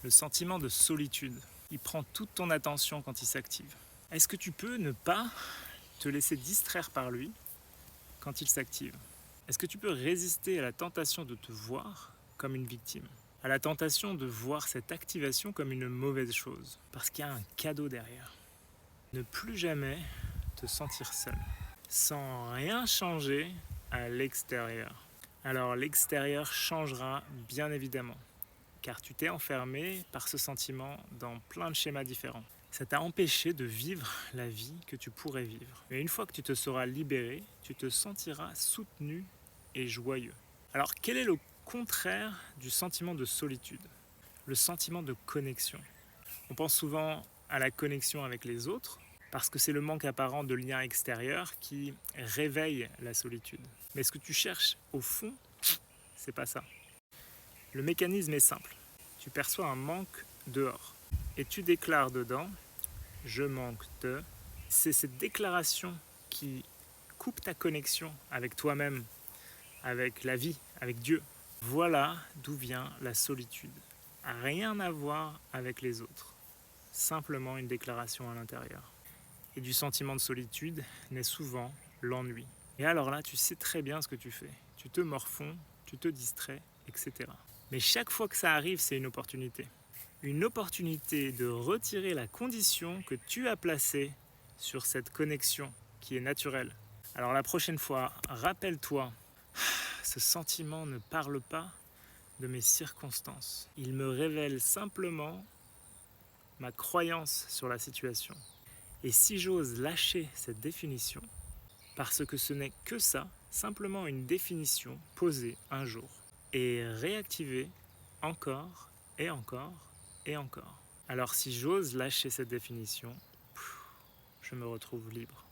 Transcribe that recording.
Le sentiment de solitude, il prend toute ton attention quand il s'active. Est-ce que tu peux ne pas te laisser distraire par lui quand il s'active? Est-ce que tu peux résister à la tentation de te voir comme une victime? À la tentation de voir cette activation comme une mauvaise chose? Parce qu'il y a un cadeau derrière. Ne plus jamais te sentir seul, sans rien changer à l'extérieur. Alors l'extérieur changera bien évidemment, car tu t'es enfermé par ce sentiment dans plein de schémas différents. Ça t'a empêché de vivre la vie que tu pourrais vivre. Mais une fois que tu te seras libéré, tu te sentiras soutenu et joyeux. Alors quel est le contraire du sentiment de solitude? Le sentiment de connexion. On pense souvent à la connexion avec les autres, parce que c'est le manque apparent de liens extérieurs qui réveille la solitude. Mais ce que tu cherches au fond, c'est pas ça. Le mécanisme est simple. Tu perçois un manque dehors et tu déclares dedans « je manque de ». C'est cette déclaration qui coupe ta connexion avec toi-même, avec la vie, avec Dieu. Voilà d'où vient la solitude. Rien à voir avec les autres. Simplement une déclaration à l'intérieur. Et du sentiment de solitude naît souvent l'ennui. Et alors là, tu sais très bien ce que tu fais. Tu te morfonds, tu te distrais, etc. Mais chaque fois que ça arrive, c'est une opportunité. Une opportunité de retirer la condition que tu as placée sur cette connexion qui est naturelle. Alors la prochaine fois, rappelle-toi, ce sentiment ne parle pas de mes circonstances. Il me révèle simplement ma croyance sur la situation. Et si j'ose lâcher cette définition, parce que ce n'est que ça, simplement une définition posée un jour, et réactivée encore et encore et encore. Alors si j'ose lâcher cette définition, je me retrouve libre.